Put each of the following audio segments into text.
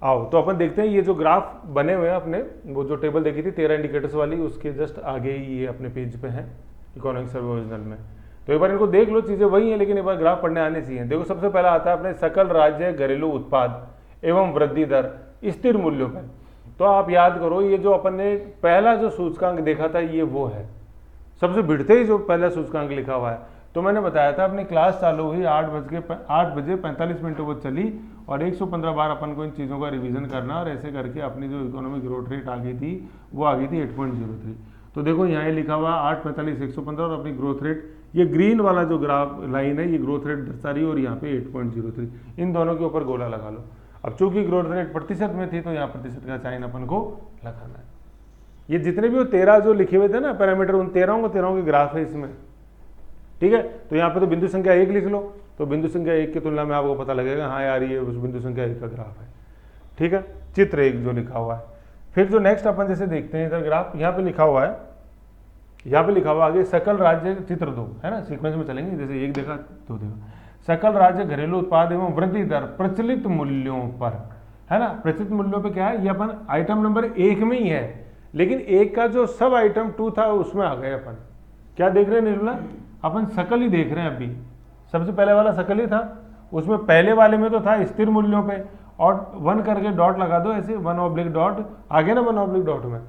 आओ तो अपन देखते हैं ये जो ग्राफ बने हुए हैं अपने, वो जो टेबल देखी थी 13 इंडिकेटर्स वाली, उसके जस्ट आगे ही ये अपने पेज पे है इकोनॉमिक सर्वे ओरिजिनल में। तो एक बार इनको देख लो, चीज़ें वही हैं लेकिन एक बार ग्राफ पढ़ने आने चाहिए। देखो सबसे पहला आता है अपने सकल राज्य घरेलू उत्पाद एवं वृद्धि दर स्थिर मूल्यों पर। तो आप याद करो ये जो अपन ने पहला जो सूचकांक देखा था ये वो है, सबसे भिड़ते ही जो पहला सूचकांक लिखा हुआ है। तो मैंने बताया था अपनी क्लास चालू हुई 8 बजे 45 मिनटों को चली और 115 बार अपन को इन चीज़ों का रिवीजन करना, और ऐसे करके अपनी जो इकोनॉमिक ग्रोथ रेट आ गई थी वो आ गई थी 8.03। तो देखो यहाँ लिखा हुआ 845 115 और अपनी ग्रोथ रेट, ये ग्रीन वाला जो ग्राफ लाइन है ये ग्रोथ रेट दर्शा रही है और यहाँ पे 8.03, इन दोनों के ऊपर गोला लगा लो। अब चूंकि ग्रोथ रेट प्रतिशत में थी तो यहाँ प्रतिशत का साइन अपन को लगाना है। ये जितने भी वो 13 जो लिखे हुए थे ना पैरामीटर, उन 13 के ग्राफ है इसमें, ठीक है। तो यहाँ पे तो बिंदु संख्या 1 लिख लो, तो बिंदु संख्या 1 की तुलना में आपको पता लगेगा हाँ यार ये उस बिंदु संख्या 1 का ग्राफ है, ठीक है, चित्र 1 जो लिखा हुआ है। फिर जो नेक्स्ट अपन जैसे देखते हैं इधर ग्राफ, यहाँ पे लिखा हुआ है, यहाँ पे लिखा हुआ आगे सकल राज्य चित्र 2 है ना, सीक्वेंस में चलेंगे, जैसे 1 देखा 2 देखा। सकल राज्य घरेलू उत्पाद एवं वृद्धि दर प्रचलित मूल्यों पर, है ना। प्रचलित मूल्यों पे क्या है, ये अपन आइटम नंबर 1 में ही है, लेकिन 1 का जो सब आइटम 2 था उसमें आ गए अपन। क्या देख रहे हैं निर्मला, अपन सकल ही देख रहे हैं अभी, सबसे पहले वाला सकल ही था, उसमें पहले वाले में तो था स्थिर मूल्यों पे, और 1 करके डॉट लगा दो ऐसे, 1 डॉट आगे ना 1 डॉट में।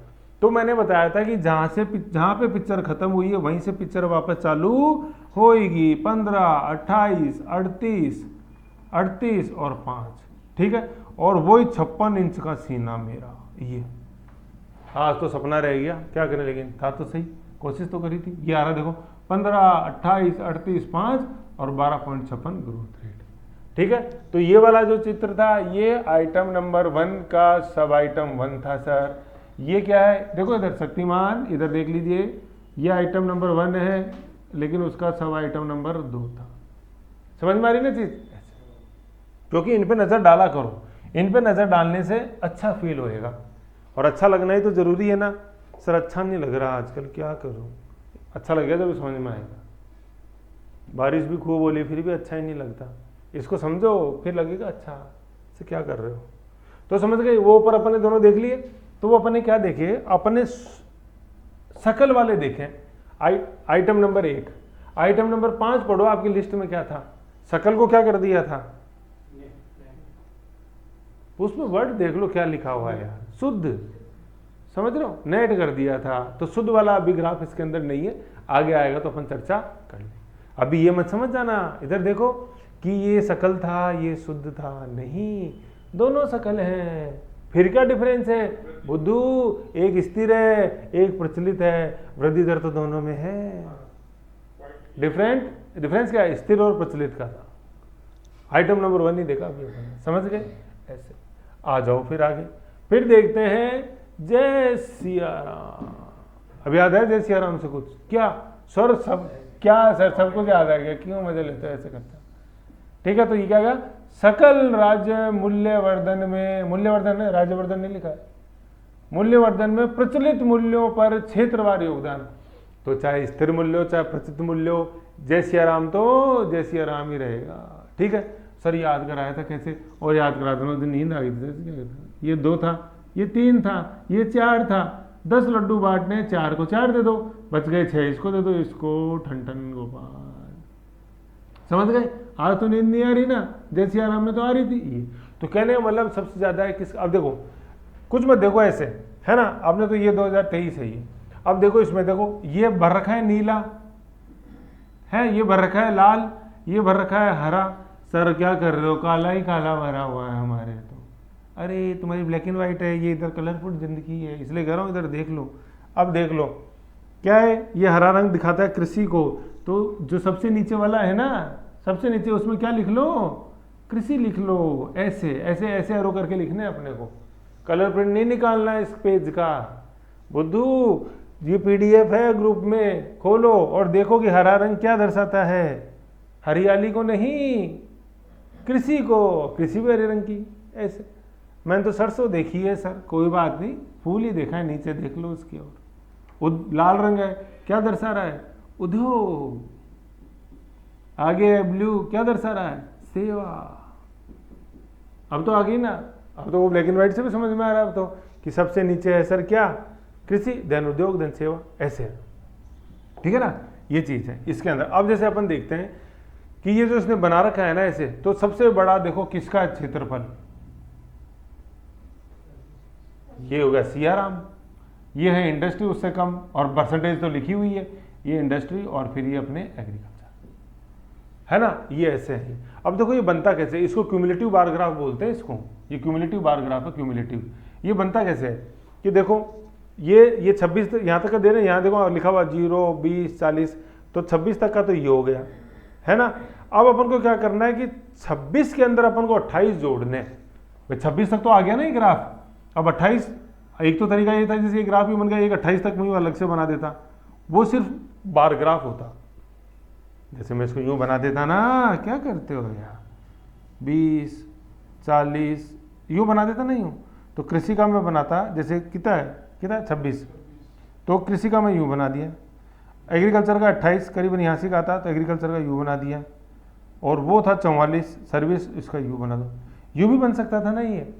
तो मैंने बताया था कि जहाँ पे पिक्चर खत्म हुई है वहीं से पिक्चर वापस चालू होएगी, 15, 28, 38 और 5, ठीक है। और वही 56 इंच का सीना मेरा ये, आज तो सपना रह गया, क्या करें, लेकिन था तो सही, कोशिश तो करी थी। ये आ रहा देखो 15, 28, 38, 5 और 12.56 ग्रोथ रेट, ठीक है। तो ये वाला जो चित्र था ये आइटम नंबर 1 का सब आइटम 1 था सर। ये क्या है, देखो इधर शक्तिमान, इधर देख लीजिए, ये आइटम नंबर 1 है लेकिन उसका सब आइटम नंबर 2 था। समझ में आ रही ना चीज, क्योंकि इन पे नजर डाला करो, इन पे नजर डालने से अच्छा फील होएगा, और अच्छा लगना ही तो जरूरी है ना। सर अच्छा नहीं लग रहा आजकल, क्या करूं, अच्छा लगेगा जब समझ में आएगा। बारिश भी खूब बोली फिर भी अच्छा ही नहीं लगता, इसको समझो फिर लगेगा अच्छा से क्या कर रहे हो। तो समझ गए, वो ऊपर अपने दोनों देख लिए, तो वो अपने क्या देखे, अपने सकल वाले देखें, आइटम नंबर 1, आइटम नंबर 5 पढ़ो, आपकी लिस्ट में क्या था, सकल को क्या कर दिया था, उसमें वर्ड देख लो क्या लिखा हुआ है यार, शुद्ध, समझ रहे हो, नेट कर दिया था। तो शुद्ध वाला अभी ग्राफ इसके अंदर नहीं है, आगे आएगा तो अपन चर्चा कर लेंगे। अभी ये मत समझ जाना, इधर देखो कि ये सकल था ये शुद्ध था, नहीं, दोनों सकल हैं। फिर क्या डिफरेंस है बुद्धू, एक स्थिर है एक प्रचलित है, वृद्धि दर तो दोनों में है। डिफरेंस क्या है, स्थिर और प्रचलित का था। आइटम नंबर 1 ही देखा अभी, समझ गए। ऐसे आ जाओ फिर आगे, फिर देखते हैं जय सिया राम। अभी याद है जय सिया राम से कुछ, क्या सर सब, क्या सर सब कुछ याद आ गया, क्यों मजे लेते हो ऐसे करते, ठीक है। तो ये क्या गया, सकल राज्य मूल्यवर्धन में, मूल्यवर्धन है, राज्यवर्धन नहीं लिखा है, मूल्यवर्धन में प्रचलित मूल्यों पर क्षेत्रवार योगदान। तो चाहे स्थिर मूल्य हो चाहे प्रचलित मूल्य हो, जय सिया राम तो जय सिया राम ही रहेगा, ठीक है। सर याद कराया था कैसे, और याद करा दो, दिन नींद आ गई थी। ये 2 था, ये 3 था, ये 4 था, 10 लड्डू बांटने, 4 को 4 दे दो, बच गए 6, इसको दे दो, इसको ठन ठन गोपाल। समझ गए, आज तो नींद नहीं आ रही ना, जय सिया राम में तो आ रही थी ये। तो कहने का मतलब सबसे ज्यादा है किस, अब देखो कुछ मत देखो ऐसे, है ना, आपने तो ये 2023 है ये, अब देखो इसमें देखो ये भर रखा है नीला है, ये भर रखा है लाल, ये भर रखा है हरा। सर क्या कर रहे हो, काला ही काला भरा हुआ है हमारे तो, अरे तुम्हारी ब्लैक एंड व्हाइट है, ये इधर कलरफुल जिंदगी है, इसलिए कह रहा हूँ इधर देख लो। अब देख लो क्या है, ये हरा रंग दिखाता है कृषि को, तो जो सबसे नीचे वाला है ना, सबसे नीचे उसमें क्या लिख लो, कृषि लिख लो, ऐसे ऐसे ऐसे एरो करके लिखने अपने को, कलर प्रिंट नहीं निकालना है इस पेज का बुद्धू। ये पीडीएफ है, ग्रुप में खोलो और देखो कि हरा रंग क्या दर्शाता है, हरियाली को नहीं, कृषि को, कृषि भी हरे रंग की। ऐसे मैंने तो सरसों देखी है सर, कोई बात नहीं, फूल ही देखा है, नीचे देख लो उसकी ओर। लाल रंग है, क्या दर्शा रहा है, उद्योग। आगे ब्लू क्या दर्शा रहा है, सेवा। अब तो आ गई ना, अब तो वो ब्लैक एंड व्हाइट से भी समझ में आ रहा है अब तो, कि सबसे नीचे है सर क्या, कृषि, देन उद्योग, देन सेवा, ऐसे है, ठीक है ना, ये चीज है इसके अंदर। अब जैसे अपन देखते हैं कि ये जो इसने बना रखा है ना ऐसे, तो सबसे बड़ा देखो किसका क्षेत्रफल, ये हो गया सियाराम, ये है इंडस्ट्री उससे कम, और परसेंटेज तो लिखी हुई है, ये इंडस्ट्री और फिर ये अपने एग्रीकल्चर, है ना, ये ऐसे है। अब देखो ये बनता कैसे, इसको क्यूमुलेटिव बार ग्राफ बोलते हैं इसको, ये क्यूमुलेटिव बार ग्राफ है, क्यूमुलेटिव। ये बनता कैसे है कि देखो ये 26 यहाँ तक का दे रहे हैं, यहाँ देखो लिखा हुआ 0, 20, 40, तो 26 तक का तो ये हो गया, है ना। अब अपन को क्या करना है कि 26 के अंदर अपन को 28 जोड़ने, भाई 26 तक तो आ गया ना ये ग्राफ, अब 28, एक तो तरीका ये था जैसे ये ग्राफ भी बन गया, एक 28 तक मैं अलग से बना देता, वो सिर्फ बार ग्राफ होता। जैसे मैं इसको यूं बना देता ना, क्या करते हो यार, 20, 40 यूं बना देता ना यूं, तो कृषि का मैं बनाता जैसे कितना है 26, तो कृषि का मैं यूं बना दिया, एग्रीकल्चर का 28 करीबन यहाँ से का आता, तो एग्रीकल्चर का यूं बना दिया, और वो था 44 सर्विस, इसका यूं बना दो। यूं भी बन सकता था ना ये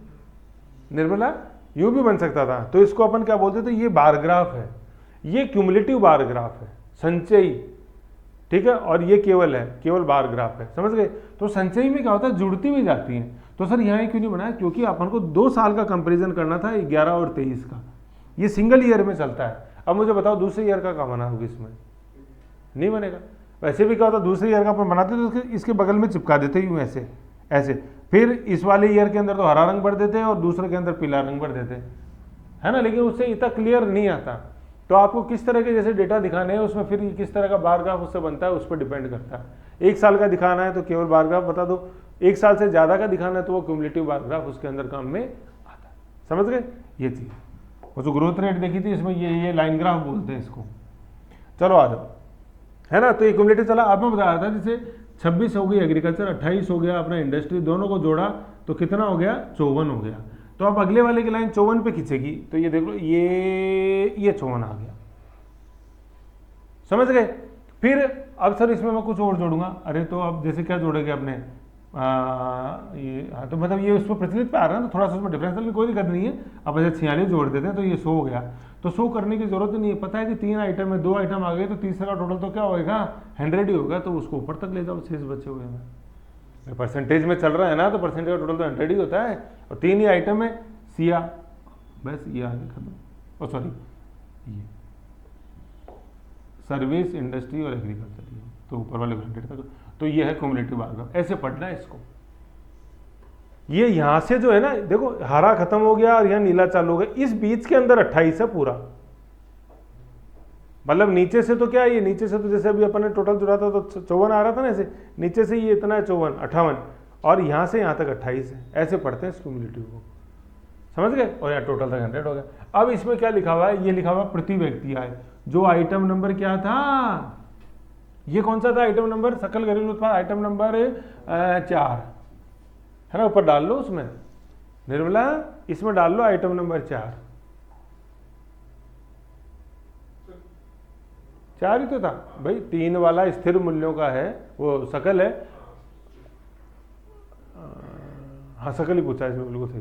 निर्मला, यूं भी बन सकता था, तो इसको अपन क्या बोलते थे, ये बार ग्राफ है, ये क्यूमुलेटिव बार ग्राफ है, संचयी, ठीक है, और ये केवल बार ग्राफ है, समझ गए। तो संचयी में क्या होता है, जुड़ती हुई जाती हैं। तो सर यहाँ क्यों नहीं बनाया, क्योंकि अपन को 2 साल का कंपेरिजन करना था, 11 और 23 का, ये सिंगल ईयर में चलता है। अब मुझे बताओ दूसरे ईयर का क्या बना होगा, इसमें नहीं बनेगा। वैसे भी क्या होता, दूसरे ईयर का अपन बनाते तो इसके बगल में चिपका देते यूँ ऐसे ऐसे, फिर इस वाले ईयर के अंदर तो हरा रंग भर देते और दूसरे के अंदर पीला रंग भर देते, है ना, लेकिन उससे इतना क्लियर नहीं आता। तो आपको किस तरह के जैसे डेटा दिखाने हैं, उसमें फिर किस तरह का बार ग्राफ उससे बनता है, उस पर डिपेंड करता है। 1 साल का दिखाना है तो केवल बार ग्राफ बता दो, 1 साल से ज़्यादा का दिखाना है तो वो क्यूमुलेटिव बार ग्राफ उसके अंदर काम में आता है, समझ गए ये चीज़। वो जो ग्रोथ रेट देखी थी इसमें ये लाइन ग्राफ बोलते हैं इसको। चलो आ जाओ, है ना, तो ये क्यूमुलेटिव चला। अब मैं बता रहा था जैसे 26 हो गई एग्रीकल्चर, 28 हो गया अपना इंडस्ट्री, दोनों को जोड़ा तो कितना हो गया, 54 हो गया। तो अब अगले वाले की लाइन 54 पे खींचेगी, तो ये देख लो ये 54 आ गया, समझ गए। फिर अब सर इसमें मैं कुछ और जोड़ूंगा, अरे तो अब जैसे क्या जोड़ेंगे अपने ये, हाँ तो मतलब ये उस पर प्रचलित पे आ रहा है ना, थोड़ा सा उसमें डिफरेंशियल में कोई दिक्कत नहीं है। अब ऐसे 46 जोड़ देते हैं तो ये 100 हो गया। तो 100 करने की जरूरत नहीं है, पता है कि 3 आइटम है, 2 आइटम आ गए तो तीसरा का टोटल तो क्या होगा, 100 ही होगा, तो उसको ऊपर तक ले जाओ शेष बचे हुए में। परसेंटेज में चल रहा है ना, तो परसेंटेज का टोटल तो 100 ही होता है, और 3 ही आइटम है, सिया, बस ये आगे खत्म। ओ सॉरी, ये सर्विस, इंडस्ट्री और एग्रीकल्चर, तो ऊपर वाले 100 तक, तो ये है क्यूमुलेटिव बार ग्राफ। ऐसे पढ़ना है इसको। ये यहां से जो है ना, देखो हरा खत्म हो गया और यहाँ नीला चालू हो गया, इस बीच के अंदर 28 है पूरा, मतलब नीचे से तो क्या है, ये नीचे से तो जैसे अभी अपन ने टोटल जुड़ा था तो 54 आ रहा था ना, ऐसे नीचे से ये इतना है 54, 58, और यहाँ से यहाँ तक 28 है। ऐसे पढ़ते हैं इस क्यूमुलेटिव को, समझ गए, और यहाँ टोटल तक 100 हो गया। अब इसमें क्या लिखा हुआ है, ये लिखा हुआ प्रति व्यक्ति आय, जो आइटम नंबर क्या था, ये कौन सा था आइटम नंबर, सकल घरेलू उत्पाद आइटम नंबर 4 है ना, ऊपर डाल लो उसमें निर्मला, इसमें डाल लो आइटम नंबर 4 ही तो था भाई, 3 वाला स्थिर मूल्यों का है, वो सकल है, हाँ सकल ही पूछा इसमें, बिल्कुल सही।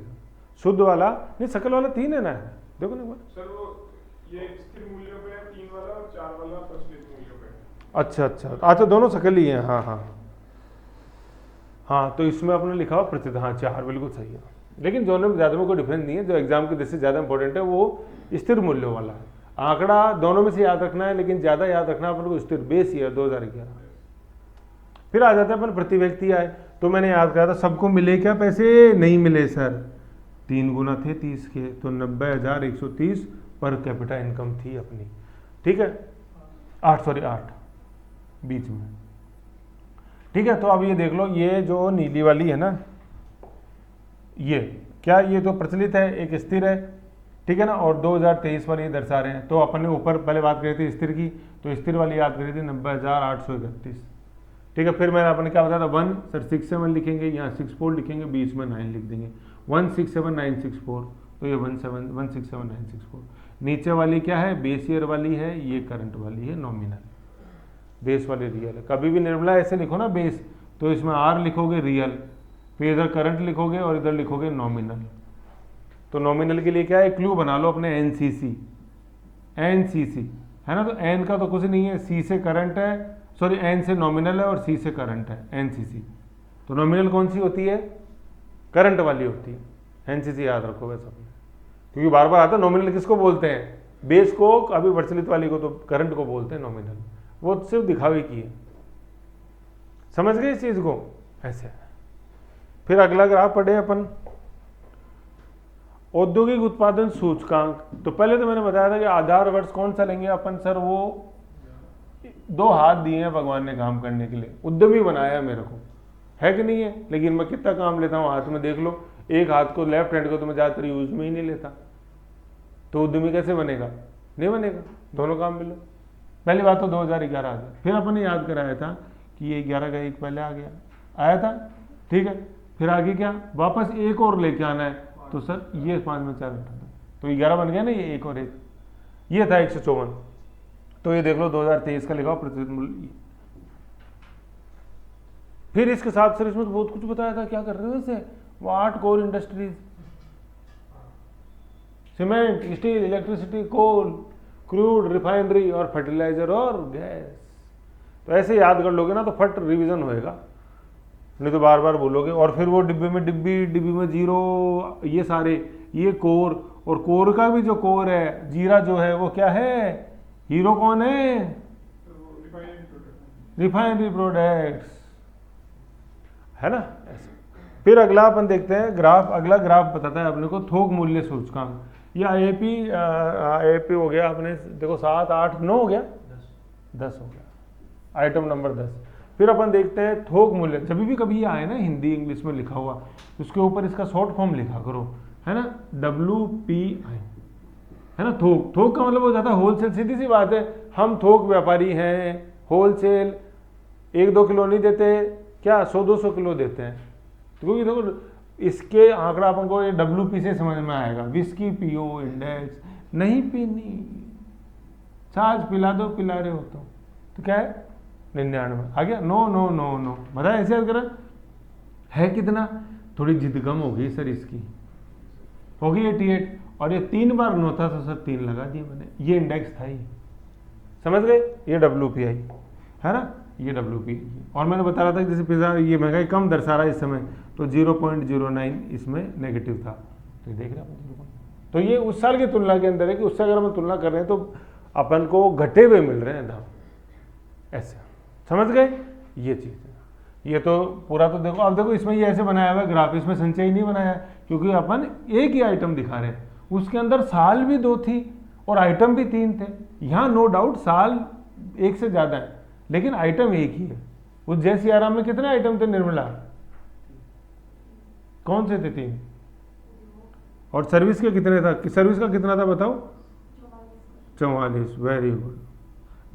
शुद्ध वाला नहीं, सकल वाला 3 है ना, देखो ना सर, वो ये स्थिर मूल्यों पे 3 वाला और 4 वाला प्रचलित मूल्यों पे। अच्छा, दोनों सकल ही हैं, हाँ, तो इसमें अपने लिखा हुआ प्रतिशत, हाँ 4 बिल्कुल सही है। लेकिन दोनों में ज़्यादा में कोई डिफरेंस नहीं है, जो एग्जाम के दृष्टि से ज़्यादा इंपॉर्टेंट है वो स्थिर मूल्यों वाला है। आंकड़ा दोनों में से याद रखना है, लेकिन ज़्यादा याद रखना अपन को स्थिर बेस ईयर 2011। फिर आ जाता है अपन प्रति व्यक्ति आय। तो मैंने याद करा था, सबको मिले क्या पैसे, नहीं मिले सर, 3 गुना थे 30 के, तो 90,130 पर कैपिटा इनकम थी अपनी, ठीक है, 8 बीच में, ठीक है। तो अब ये देख लो, ये जो नीली वाली है ना, ये क्या, ये तो प्रचलित है, एक स्थिर है, ठीक है ना, और 2023 वाली दर्शा रहे हैं। तो अपन ने ऊपर पहले बात करी थी स्थिर की, तो स्थिर वाली याद करी थी 90,831, ठीक है। फिर मैंने अपन क्या बताया था, 1 सर 67 लिखेंगे, यहाँ 64 लिखेंगे, बीच में 9 लिख देंगे, 167964, तो ये 167964। नीचे वाली क्या है, बेस ईयर वाली है, ये करंट वाली है नॉमिनल, बेस वाली रियल है। कभी भी निर्मला ऐसे लिखो ना बेस, तो इसमें आर लिखोगे रियल, फिर इधर करंट लिखोगे और इधर लिखोगे नॉमिनल, तो नॉमिनल के लिए क्या है, क्लू बना लो अपने एनसीसी, एनसीसी है ना। तो एन का तो कुछ नहीं है, सी से करंट है, सॉरी एन से नॉमिनल है और सी से करंट है, एनसीसी। तो नॉमिनल कौन सी होती है, करंट वाली होती है, एनसीसी याद रखो वैसे अपने, क्योंकि बार बार आता है नॉमिनल किसको बोलते हैं, बेस को, अभी प्रचलित वाली को तो करंट को बोलते हैं नॉमिनल, वो सिर्फ दिखावे की है। समझ गए इस चीज को, ऐसे। फिर अगला ग्राफ पढ़े अपन, औद्योगिक उत्पादन सूचकांक। तो पहले तो मैंने बताया था कि आधार वर्ष कौन सा लेंगे अपन सर, वो 2 हाथ दिए हैं भगवान ने काम करने के लिए, उद्यमी बनाया मेरे को, है कि नहीं है। लेकिन मैं कितना काम लेता हूँ हाथ में, देख लो, एक हाथ को, लेफ्ट हैंड को तो मैं ज़्यादातर यूज में ही नहीं लेता, तो उद्यमी कैसे बनेगा, नहीं बनेगा, दोनों काम मिलो। पहली बात तो 2011 आ गया, फिर अपन ने याद कराया था कि ये 11 का 1 पहले आ गया, आया था, ठीक है। फिर आगे क्या, वापस एक और लेके आना है, तो सर ये 5 में 4 बैठा था, तो 11 बन गया ना, ये 1 और 1, ये था 154। तो ये देख लो 2023 का लिखा प्रतिशत मूल्य। फिर इसके साथ सर इसमें तो बहुत कुछ बताया था, क्या कर रहे हो इसे, वो 8 core industries, cement, steel, electricity, coal, crude, refinery और फर्टिलाइजर और गैस। तो ऐसे याद कर लोगे ना तो फट रिवीजन होएगा, नहीं तो बार बार बोलोगे। और फिर वो डिब्बे में डिब्बी, डिब्बी में जीरो, ये सारे, ये कोर, और कोर का भी जो कोर है, जीरा जो है वो क्या है, हीरो कौन है, रिफाइनरी प्रोडक्ट्स, है ना, ऐसे। फिर अगला अपन देखते हैं ग्राफ, अगला ग्राफ बताता है अपने को थोक मूल्य सूचकांक। ये आईएपी हो गया अपने, देखो 7, 8, 9 हो गया, 10 हो गया, आइटम नंबर 10। फिर अपन देखते हैं थोक मूल्य। जब भी कभी ये आए ना हिंदी इंग्लिश में लिखा हुआ, उसके ऊपर इसका शॉर्ट फॉर्म लिखा करो, है ना, WPI, है ना। थोक, थोक का मतलब हो जाता है होलसेल, सीधी सी बात है, हम थोक व्यापारी हैं, होलसेल 1-2 किलो नहीं देते, क्या 100-200 किलो देते हैं। तो क्योंकि देखो इसके आंकड़ा अपन को ये WP से समझ में आएगा, विस्की पियो, इंडेक्स नहीं पीनी, छाछ पिला दो, पिला रहे हो तो क्या है 99 आ गया, नो नो नो नो, बताया ऐसे याद करा है कितना, थोड़ी जिद कम होगी सर इसकी, होगी 88, और ये 3 बार नो था तो सर 3 लगा दिए मैंने, ये इंडेक्स था ही, समझ गए, ये WPI है ना, ये WPI। और मैंने बता रहा था कि जैसे पिज़्ज़ा ये महंगाई कम दर्शा रहा है इस समय, तो 0.09 इसमें नेगेटिव था, तो देख रहे हैं। तो ये उस साल की तुलना के अंदर है कि उससे अगर हम तुलना कर रहे हैं तो अपन को घटे हुए मिल रहे हैं दाम, ऐसे, समझ गए ये चीज़ है। ये तो पूरा तो देखो, अब देखो इसमें ये ऐसे बनाया हुआ है ग्राफ, इसमें संचय नहीं बनाया है, क्योंकि अपन एक ही आइटम दिखा रहे हैं, उसके अंदर साल भी 2 थी और आइटम भी 3 थे। यहाँ नो डाउट साल 1 से ज़्यादा है, लेकिन आइटम एक ही है। उस जय सियाराम में कितने आइटम थे निर्मला, कौन से थे 3, और सर्विस के कितने था, सर्विस का कितना था बताओ, 44, वेरी गुड।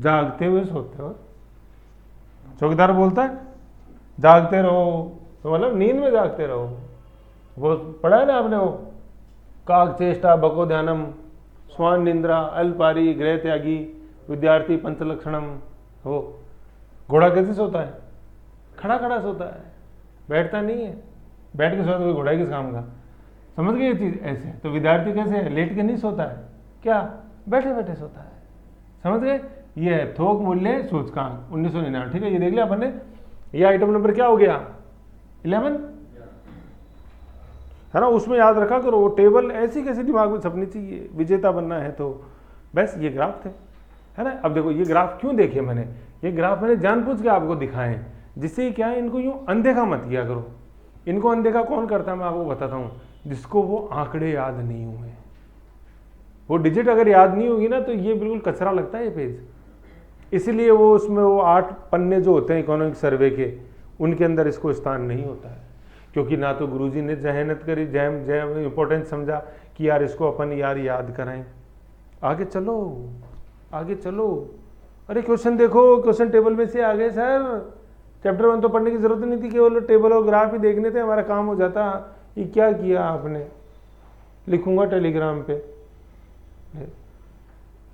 जागते हुए सोते हो, चौकीदार बोलता है जागते रहो, तो मतलब नींद में जागते रहो, वो पढ़ा है ना आपने, वो काक चेष्टा बको ध्यानम स्वान निंद्रा अल्पारी गृह त्यागी विद्यार्थी पंचलक्षणम। हो घोड़ा कैसे सोता है, खड़ा खड़ा सोता है, बैठता नहीं है, बैठ के सोता तो घोड़ा किस काम का, समझ गए ये चीज़ ऐसे। तो विद्यार्थी कैसे है, लेट के नहीं सोता है, क्या बैठे बैठे सोता है, समझ गए। ये है थोक मूल्य सूचकांक 1999, ठीक है। ये देख लिया अपन ने, ये आइटम नंबर क्या हो गया 11, है ना। उसमें याद रखा करो वो टेबल ऐसी कैसी दिमाग में छपनी चाहिए, विजेता बनना है तो बस ये ग्राफ थे, है ना। अब देखो ये ग्राफ क्यों देखे मैंने, ये ग्राफ मैंने जानबूझ के आपको दिखाए, जिससे क्या है इनको यूँ अनदेखा मत किया करो। इनको अनदेखा कौन करता है मैं आपको बताता हूँ, जिसको वो आंकड़े याद नहीं हुए, वो डिजिट अगर याद नहीं होगी ना तो ये बिल्कुल कचरा लगता है ये पेज। इसीलिए वो उसमें वो 8 पन्ने जो होते हैं इकोनॉमिक सर्वे के, उनके अंदर इसको स्थान नहीं होता है, क्योंकि ना तो गुरुजी ने जहनत करी, जैम इम्पोर्टेंस समझा कि यार इसको अपन यार याद कराएं, आगे चलो आगे चलो। अरे क्वेश्चन देखो, क्वेश्चन टेबल में से आ गए सर, चैप्टर 1 तो पढ़ने की जरूरत नहीं थी, केवल टेबल और ग्राफ ही देखने थे, हमारा काम हो जाता। ये क्या किया आपने, लिखूंगा टेलीग्राम पे,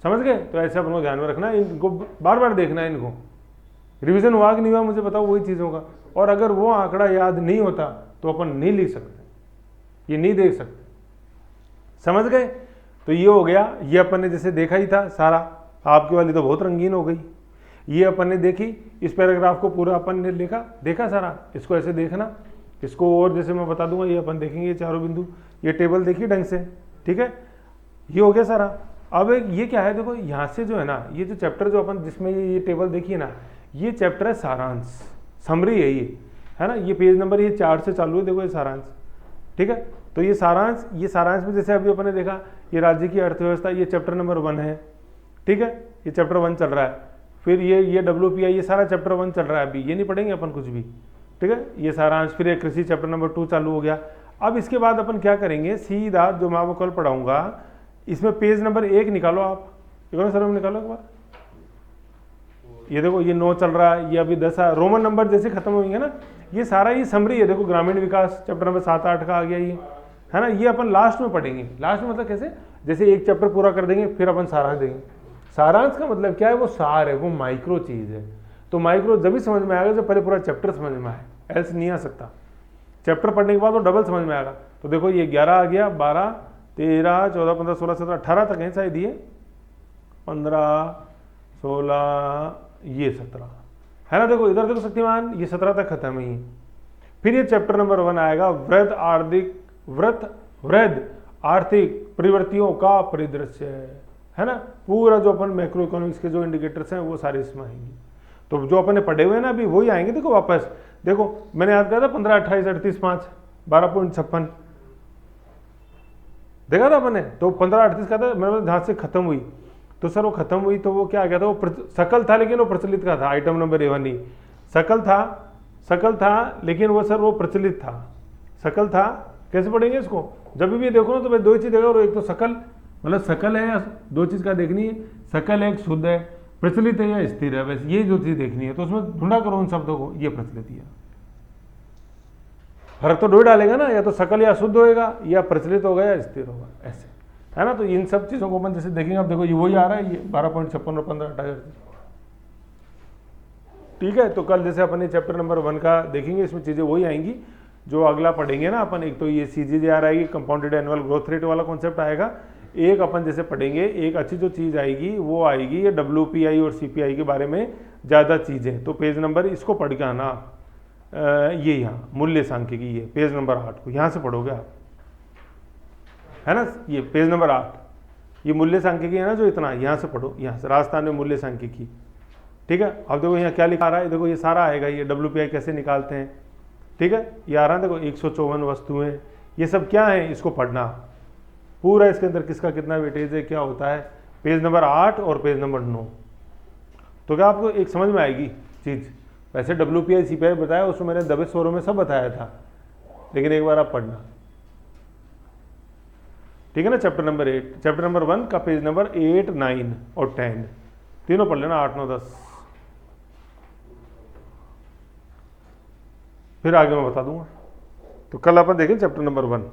समझ गए। तो ऐसे अपन को ध्यान में रखना, इनको बार बार देखना है, इनको रिवीजन हुआ कि नहीं हुआ मुझे बताओ वही चीज़ों का। और अगर वो आंकड़ा याद नहीं होता तो अपन नहीं लिख सकते, ये नहीं देख सकते, समझ गए? तो ये हो गया, ये अपन ने जैसे देखा ही था सारा, आपकी वाली तो बहुत रंगीन हो गई। ये अपन ने देखी, इस पैराग्राफ को पूरा अपन ने देखा सारा, इसको ऐसे देखना, इसको और जैसे मैं बता दूंगा, ये अपन देखेंगे चारों बिंदु, ये टेबल देखिए ढंग से, ठीक है, ये हो गया सारा। अब एक ये क्या है, देखो यहाँ से जो है ना, ये जो चैप्टर जो अपन जिसमें ये टेबल देखिए ना, ये चैप्टर है सारांश, समरी है ये, है ना, ये पेज नंबर ये 4 से चालू है, देखो ये सारांश, ठीक है। तो ये सारांश में जैसे अभी अपन ने देखा, ये राज्य की अर्थव्यवस्था, ये चैप्टर नंबर 1 है, ठीक है, ये चैप्टर 1 चल रहा है। फिर ये WPI, ये सारा चैप्टर 1 चल रहा है, अभी ये नहीं पढ़ेंगे अपन कुछ भी, ठीक है, ये सारांश। फिर एक कृषि चैप्टर नंबर 2 चालू हो गया। अब इसके बाद अपन क्या करेंगे, सीधा जो मैं आपको कल पढ़ाऊंगा, इसमें पेज नंबर 1 निकालो आप, सर निकालो एक बार, ये देखो ये 9 चल रहा है, ये अभी 10 है, रोमन नंबर जैसे खत्म होंगे ना, ये सारा ये समरी है, देखो ग्रामीण विकास चैप्टर नंबर 7-8 का आ गया ये, है ना, ये अपन लास्ट में पढ़ेंगे। लास्ट में मतलब कैसे, जैसे एक चैप्टर पूरा कर देंगे फिर अपन सारांश देंगे। सारांश का मतलब क्या है, वो सार है, वो माइक्रो चीज है। तो माइक्रो जब भी समझ में आएगा जब पहले पूरा चैप्टर समझ में आए, एल्स नहीं आ सकता। चैप्टर पढ़ने के बाद वो डबल समझ में आएगा। तो देखो ये 11 आ गया, 12, 13, 14, 15, 16, 17, 18 तक है शायद, ये 15, 16, ये 17 है ना। देखो इधर देखो शक्तिमान, ये 17 तक खत्म है। फिर ये चैप्टर नंबर 1 आएगा, वृहद आर्थिक प्रवृत्तियों का परिदृश्य, है ना। पूरा जो अपन मैक्रो इकोनॉमिक्स के जो इंडिकेटर्स हैं वो सारे इसमें आएंगे। तो जो अपन ने पढ़े हुए हैं ना अभी वही आएंगे। देखो वापस देखो, मैंने याद किया था 15, 28, 38, 5, 12.56 देखा था अपन ने। तो 15, 38 का था, मैंने जहाँ से खत्म हुई, तो सर वो खत्म हुई तो वो क्या आ गया था, वो सकल था, लेकिन वो प्रचलित का था, आइटम नंबर 1 नहीं, सकल था लेकिन वो सर वो प्रचलित था, सकल था। कैसे पढ़ेंगे इसको, जब भी देखो ना तो भाई 2 चीज देखो, और एक तो सकल, मतलब सकल है या 2 चीज का देखनी है, सकल है, शुद्ध है, प्रचलित है या स्थिर है, बस ये जो चीज देखनी है। तो उसमें ढूंढा करो उन शब्दों को, ये प्रचलित है, फर्क तो 2 डालेगा ना, या तो सकल या शुद्ध होएगा, या प्रचलित होगा या स्थिर होगा, ऐसे, है ना। तो इन सब चीजों को अपन जैसे देखेंगे, अब देखो ये वही आ रहा है, ये 12.56 और 15, 28, ठीक है। तो कल जैसे अपन ये चैप्टर नंबर 1 का देखेंगे, इसमें चीजें वही आएंगी जो अगला पढ़ेंगे ना अपन। एक तो ये CGR आएगी, कंपाउंडेड एनुअल ग्रोथ रेट वाला कॉन्सेप्ट आएगा। एक अपन जैसे पढ़ेंगे, एक अच्छी जो चीज आएगी वो आएगी ये WPI और CPI के बारे में ज्यादा चीजें। तो पेज नंबर इसको पढ़ के आना, ये यहाँ मूल्य सांख्यिकी, ये पेज नंबर 8 को यहाँ से पढ़ोगे आप, है ना। ये पेज नंबर 8, ये मूल्य सांख्यिकी है ना, जो इतना यहाँ से पढ़ो, यहाँ से राजस्थान में मूल्य सांख्यिकी, ठीक है। अब देखो यहाँ क्या लिखा रहा है, देखो ये सारा आएगा, ये WPI कैसे निकालते हैं, ठीक है। ये आ रहा है देखो 154 वस्तुएं, ये सब क्या है, इसको पढ़ना पूरा, इसके अंदर किसका कितना वेटेज है, क्या होता है, पेज नंबर 8 और पेज नंबर 9। तो क्या आपको एक समझ में आएगी चीज। वैसे WPI CPI बताया, उसमें मैंने दबे स्वरों में सब बताया था, लेकिन एक बार आप पढ़ना, ठीक है ना। चैप्टर नंबर 8, चैप्टर नंबर 1 का पेज नंबर 8, 9 और 10 तीनों पढ़ लेना, 8, 9, 10। फिर आगे मैं बता दूंगा। तो कल अपन देखें चैप्टर नंबर 1।